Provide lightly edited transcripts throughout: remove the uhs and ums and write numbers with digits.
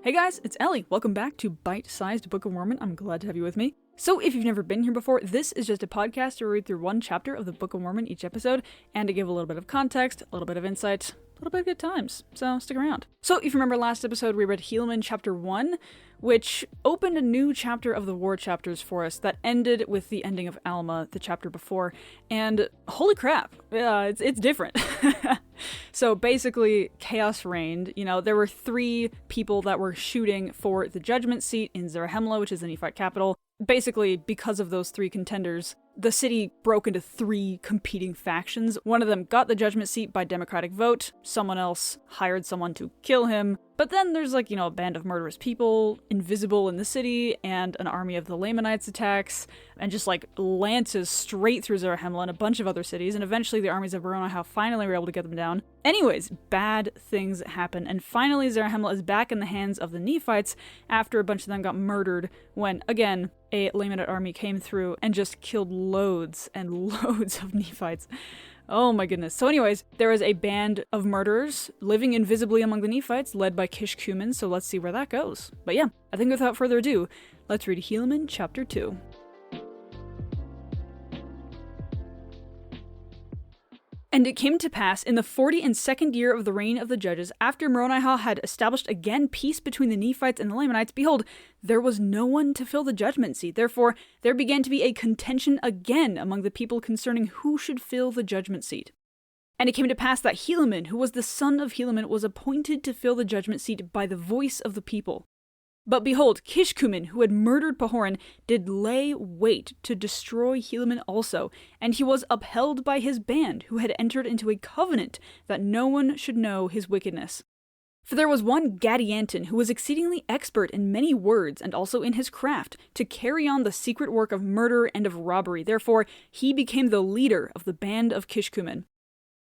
Hey guys, it's Ellie. Welcome back to Bite-Sized Book of Mormon. I'm glad to have you with me. So if you've never been here before, this is just a podcast to read through one chapter of the Book of Mormon each episode, and to give a little bit of context, a little bit of insight, a little bit of good times. So stick around. So if you remember last episode, we read Helaman chapter 1, which opened a new chapter of the war chapters for us that ended with the ending of Alma, the chapter before, and holy crap, it's different. So basically, chaos reigned. There were 3 people that were shooting for the judgment seat in Zarahemla, which is the Nephite capital. Basically, because of those 3 contenders, the city broke into 3 competing factions. One of them got the judgment seat by democratic vote, someone else hired someone to kill him, but then there's a band of murderous people, invisible in the city, and an army of the Lamanites attacks, and just lances straight through Zarahemla and a bunch of other cities, and eventually the armies of Moroni finally were able to get them down. Anyways, bad things happen, and finally Zarahemla is back in the hands of the Nephites after a bunch of them got murdered when, again, a Lamanite army came through and just killed loads and loads of Nephites. Oh my goodness. So anyways, there is a band of murderers living invisibly among the Nephites led by Kishkumen, so let's see where that goes. But yeah, I think without further ado, let's read Helaman chapter 2. And it came to pass in the 42nd year of the reign of the judges, after Moroni had established again peace between the Nephites and the Lamanites, behold, there was no one to fill the judgment seat. Therefore, there began to be a contention again among the people concerning who should fill the judgment seat. And it came to pass that Helaman, who was the son of Helaman, was appointed to fill the judgment seat by the voice of the people. But behold, Kishkumen, who had murdered Pahoran, did lay wait to destroy Helaman also, and he was upheld by his band, who had entered into a covenant that no one should know his wickedness. For there was one Gadianton, who was exceedingly expert in many words, and also in his craft, to carry on the secret work of murder and of robbery. Therefore he became the leader of the band of Kishkumen.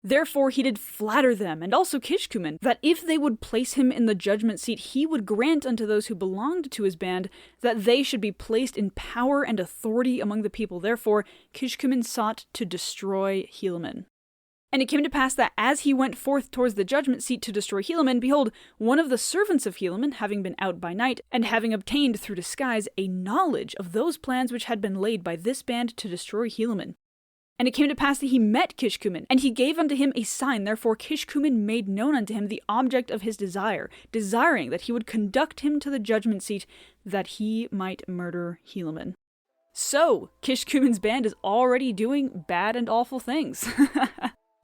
Therefore he did flatter them, and also Kishkumen, that if they would place him in the judgment seat, he would grant unto those who belonged to his band that they should be placed in power and authority among the people. Therefore Kishkumen sought to destroy Helaman. And it came to pass that as he went forth towards the judgment seat to destroy Helaman, behold, one of the servants of Helaman, having been out by night, and having obtained through disguise a knowledge of those plans which had been laid by this band to destroy Helaman. And it came to pass that he met Kishkumen, and he gave unto him a sign. Therefore Kishkumen made known unto him the object of his desire, desiring that he would conduct him to the judgment seat, that he might murder Helaman. So, Kishkumen's band is already doing bad and awful things.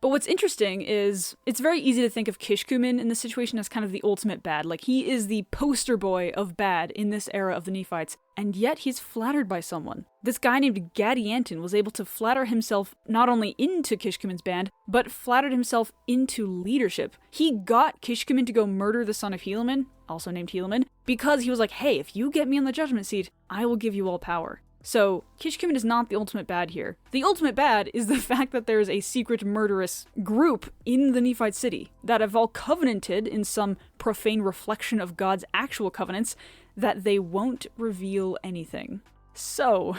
But what's interesting is, it's very easy to think of Kishkumen in this situation as kind of the ultimate bad. He is the poster boy of bad in this era of the Nephites, and yet he's flattered by someone. This guy named Gadianton was able to flatter himself not only into Kishkumen's band, but flattered himself into leadership. He got Kishkumen to go murder the son of Helaman, also named Helaman, because he was like, hey, if you get me on the judgment seat, I will give you all power. So, Kishkumen is not the ultimate bad here. The ultimate bad is the fact that there is a secret murderous group in the Nephite city that have all covenanted in some profane reflection of God's actual covenants that they won't reveal anything. So,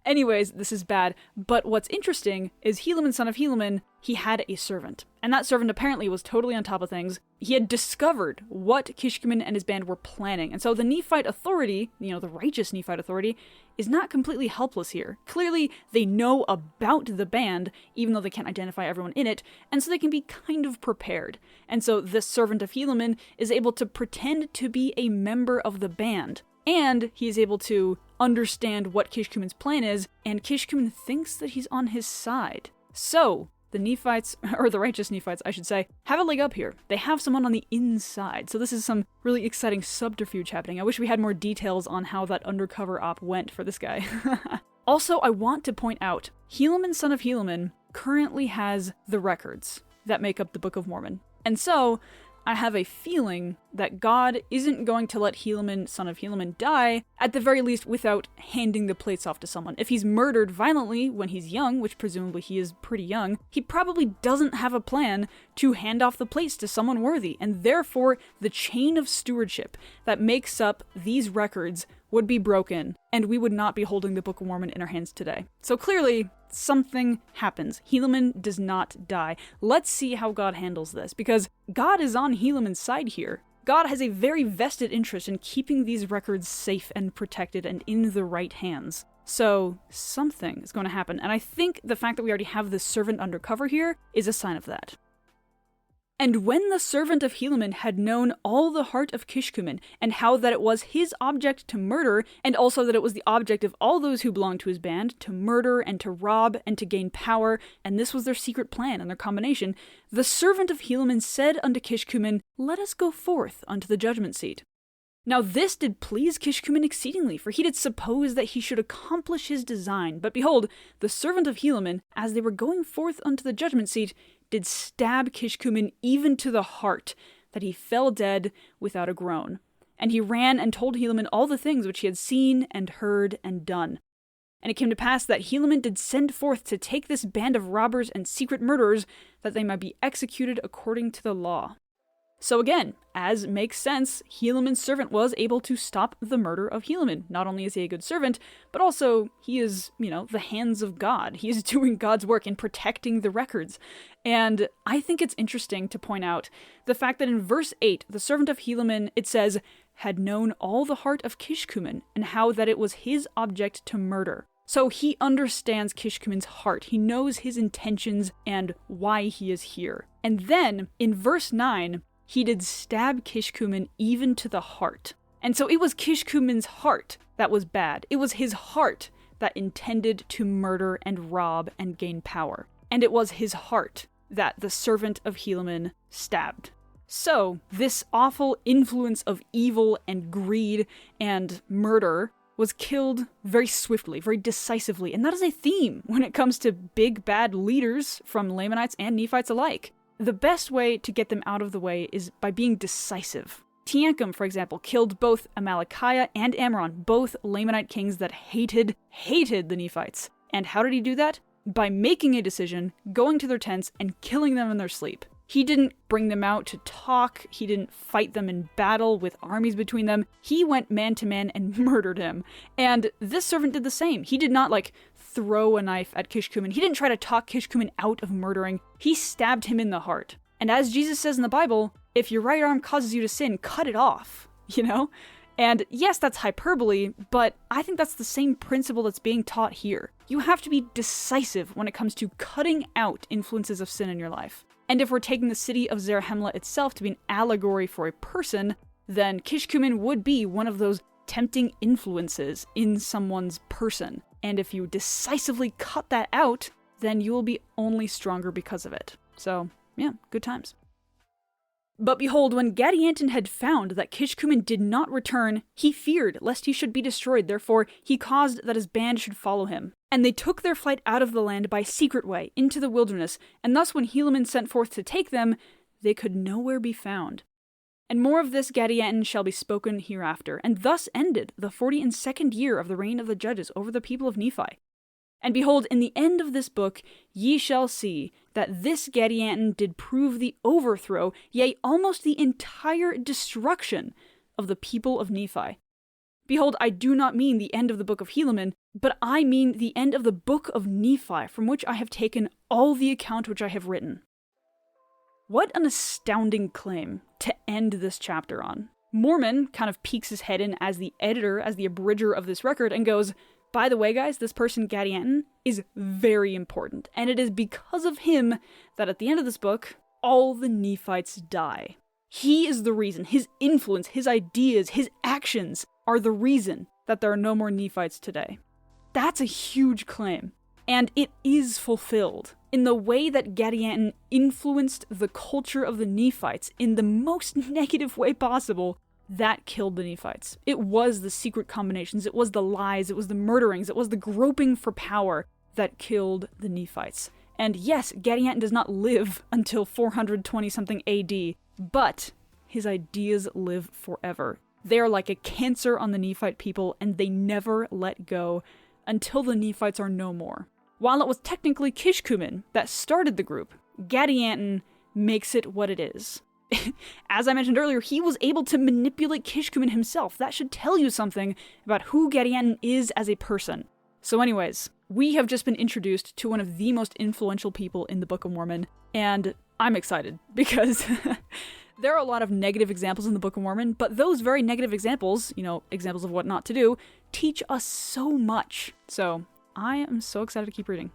anyways, this is bad, but what's interesting is Helaman, son of Helaman, he had a servant. And that servant apparently was totally on top of things. He had discovered what Kishkumen and his band were planning. And so the Nephite authority, the righteous Nephite authority, is not completely helpless here. Clearly, they know about the band, even though they can't identify everyone in it, and so they can be kind of prepared. And so this servant of Helaman is able to pretend to be a member of the band. And he is able to understand what Kishkumen's plan is, and Kishkumen thinks that he's on his side. So, the Nephites, or the righteous Nephites, I should say, have a leg up here. They have someone on the inside. So this is some really exciting subterfuge happening. I wish we had more details on how that undercover op went for this guy. Also, I want to point out, Helaman, son of Helaman, currently has the records that make up the Book of Mormon. And so, I have a feeling that God isn't going to let Helaman, son of Helaman, die, at the very least without handing the plates off to someone. If he's murdered violently when he's young, which presumably he is pretty young, he probably doesn't have a plan to hand off the plates to someone worthy, and therefore the chain of stewardship that makes up these records would be broken, and we would not be holding the Book of Mormon in our hands today. So clearly, something happens. Helaman does not die. Let's see how God handles this, because God is on Helaman's side here. God has a very vested interest in keeping these records safe and protected and in the right hands. So something is going to happen, and I think the fact that we already have this servant undercover here is a sign of that. And when the servant of Helaman had known all the heart of Kishkumen, and how that it was his object to murder, and also that it was the object of all those who belonged to his band, to murder and to rob and to gain power, and this was their secret plan and their combination, the servant of Helaman said unto Kishkumen, Let us go forth unto the judgment seat. Now this did please Kishkumen exceedingly, for he did suppose that he should accomplish his design. But behold, the servant of Helaman, as they were going forth unto the judgment seat, did stab Kishkumen even to the heart, that he fell dead without a groan. And he ran and told Helaman all the things which he had seen and heard and done. And it came to pass that Helaman did send forth to take this band of robbers and secret murderers, that they might be executed according to the law. So again, as makes sense, Helaman's servant was able to stop the murder of Helaman. Not only is he a good servant, but also he is, the hands of God. He is doing God's work in protecting the records. And I think it's interesting to point out the fact that in verse 8, the servant of Helaman, it says, had known all the heart of Kishkumen, and how that it was his object to murder. So he understands Kishkumen's heart. He knows his intentions and why he is here. And then, in verse 9, he did stab Kishkumen even to the heart. And so it was Kishkumen's heart that was bad. It was his heart that intended to murder and rob and gain power. And it was his heart that the servant of Helaman stabbed. So, this awful influence of evil and greed and murder was killed very swiftly, very decisively. And that is a theme when it comes to big bad leaders from Lamanites and Nephites alike. The best way to get them out of the way is by being decisive. Teancum, for example, killed both Amalickiah and Ammoron, both Lamanite kings that hated the Nephites. And how did he do that? By making a decision, going to their tents, and killing them in their sleep. He didn't bring them out to talk, he didn't fight them in battle with armies between them. He went man to man and murdered him. And this servant did the same. He did not, throw a knife at Kishkumen. He didn't try to talk Kishkumen out of murdering. He stabbed him in the heart. And as Jesus says in the Bible, if your right arm causes you to sin, cut it off, And yes, that's hyperbole, but I think that's the same principle that's being taught here. You have to be decisive when it comes to cutting out influences of sin in your life. And if we're taking the city of Zarahemla itself to be an allegory for a person, then Kishkumen would be one of those tempting influences in someone's person. And if you decisively cut that out, then you will be only stronger because of it. So, yeah, good times. But behold, when Gadianton had found that Kishkumen did not return, he feared lest he should be destroyed. Therefore, he caused that his band should follow him. And they took their flight out of the land by secret way into the wilderness, and thus when Helaman sent forth to take them, they could nowhere be found. And more of this Gadianton shall be spoken hereafter. And thus ended the 42nd year of the reign of the judges over the people of Nephi. And behold, in the end of this book, ye shall see that this Gadianton did prove the overthrow, yea, almost the entire destruction of the people of Nephi. Behold, I do not mean the end of the book of Helaman, but I mean the end of the book of Nephi, from which I have taken all the account which I have written. What an astounding claim to end this chapter on. Mormon kind of peeks his head in as the editor, as the abridger of this record, and goes, by the way, guys, this person, Gadianton, is very important, and it is because of him that at the end of this book, all the Nephites die. He is the reason. His influence, his ideas, his actions are the reason that there are no more Nephites today. That's a huge claim, and it is fulfilled in the way that Gadianton influenced the culture of the Nephites in the most negative way possible. That killed the Nephites. It was the secret combinations, it was the lies, it was the murderings, it was the groping for power that killed the Nephites. And yes, Gadianton does not live until 420-something AD, but his ideas live forever. They are like a cancer on the Nephite people, and they never let go until the Nephites are no more. While it was technically Kishkumen that started the group, Gadianton makes it what it is. As I mentioned earlier, he was able to manipulate Kishkumen himself. That should tell you something about who Gadianton is as a person. So anyways, we have just been introduced to one of the most influential people in the Book of Mormon, and I'm excited because There are a lot of negative examples in the Book of Mormon, but those very negative examples, examples of what not to do, teach us so much. So I am so excited to keep reading.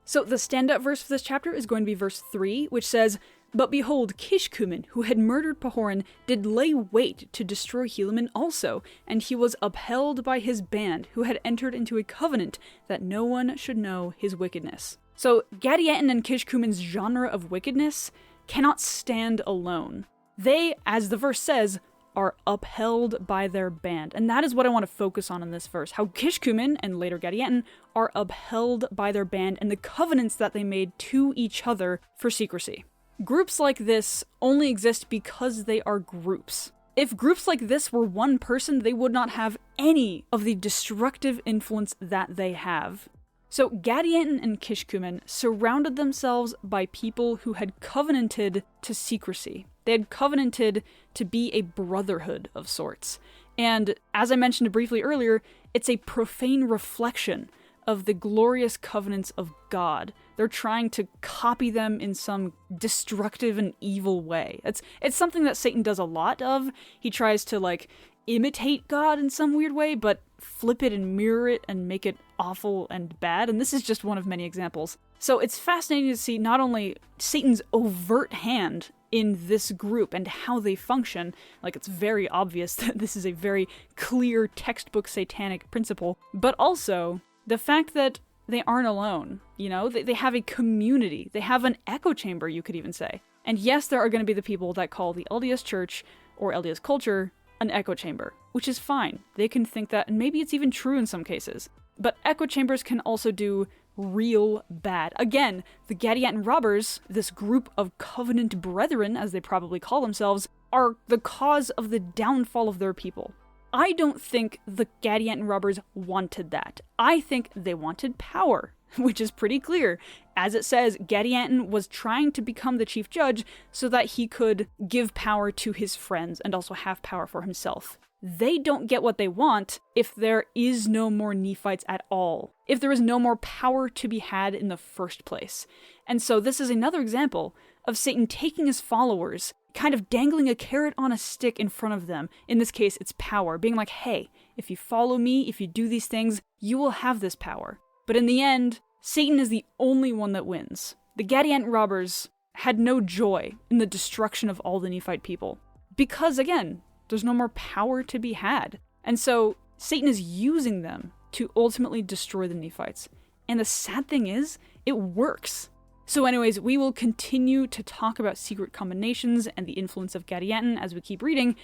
So the standout verse for this chapter is going to be verse 3, which says, "But behold, Kishkumen, who had murdered Pahoran, did lay wait to destroy Helaman also, and he was upheld by his band, who had entered into a covenant that no one should know his wickedness." So Gadianton and Kishkumen's genre of wickedness cannot stand alone. They, as the verse says, are upheld by their band. And that is what I want to focus on in this verse. How Kishkumen, and later Gadianton, are upheld by their band and the covenants that they made to each other for secrecy. Groups like this only exist because they are groups. If groups like this were one person, they would not have any of the destructive influence that they have. So Gadianton and Kishkumen surrounded themselves by people who had covenanted to secrecy. They had covenanted to be a brotherhood of sorts. And as I mentioned briefly earlier, it's a profane reflection of the glorious covenants of God. They're trying to copy them in some destructive and evil way. It's something that Satan does a lot of. He tries to imitate God in some weird way, but flip it and mirror it and make it awful and bad. And this is just one of many examples. So it's fascinating to see not only Satan's overt hand in this group and how they function. It's very obvious that this is a very clear textbook satanic principle, but also the fact that they aren't alone. They have a community. They have an echo chamber, you could even say. And yes, there are going to be the people that call the LDS church or LDS culture an echo chamber, which is fine. They can think that, and maybe it's even true in some cases. But echo chambers can also do real bad. Again, the Gadianton robbers, this group of covenant brethren, as they probably call themselves, are the cause of the downfall of their people. I don't think the Gadianton robbers wanted that. I think they wanted power, which is pretty clear. As it says, Gadianton was trying to become the chief judge so that he could give power to his friends and also have power for himself. They don't get what they want if there is no more Nephites at all, if there is no more power to be had in the first place. And so this is another example of Satan taking his followers, kind of dangling a carrot on a stick in front of them. In this case, it's power, being like, hey, if you follow me, if you do these things, you will have this power. But in the end, Satan is the only one that wins. The Gadianton robbers had no joy in the destruction of all the Nephite people. Because, again, there's no more power to be had. And so Satan is using them to ultimately destroy the Nephites. And the sad thing is, it works. So anyways, we will continue to talk about secret combinations and the influence of Gadianton as we keep reading,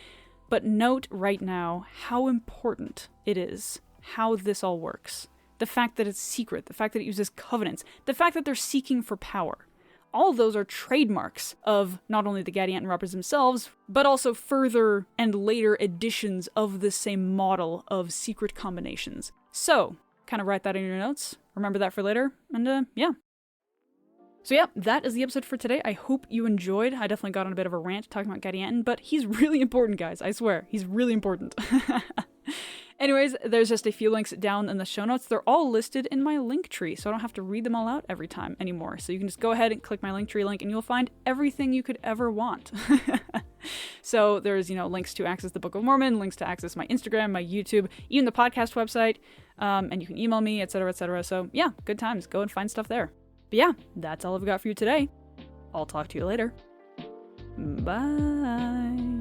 but note right now how important it is, how this all works. The fact that it's secret, the fact that it uses covenants, the fact that they're seeking for power. All of those are trademarks of not only the Gadianton robbers themselves, but also further and later editions of the same model of secret combinations. So, kind of write that in your notes, remember that for later, and yeah. So yeah, that is the episode for today. I hope you enjoyed. I definitely got on a bit of a rant talking about Gadianton, but he's really important, guys. I swear, he's really important. Anyways, there's just a few links down in the show notes. They're all listed in my link tree, so I don't have to read them all out every time anymore. So you can just go ahead and click my link tree link and you'll find everything you could ever want. So there's, links to access the Book of Mormon, links to access my Instagram, my YouTube, even the podcast website, and you can email me, etc., etc. So yeah, good times. Go and find stuff there. But yeah, that's all I've got for you today. I'll talk to you later. Bye.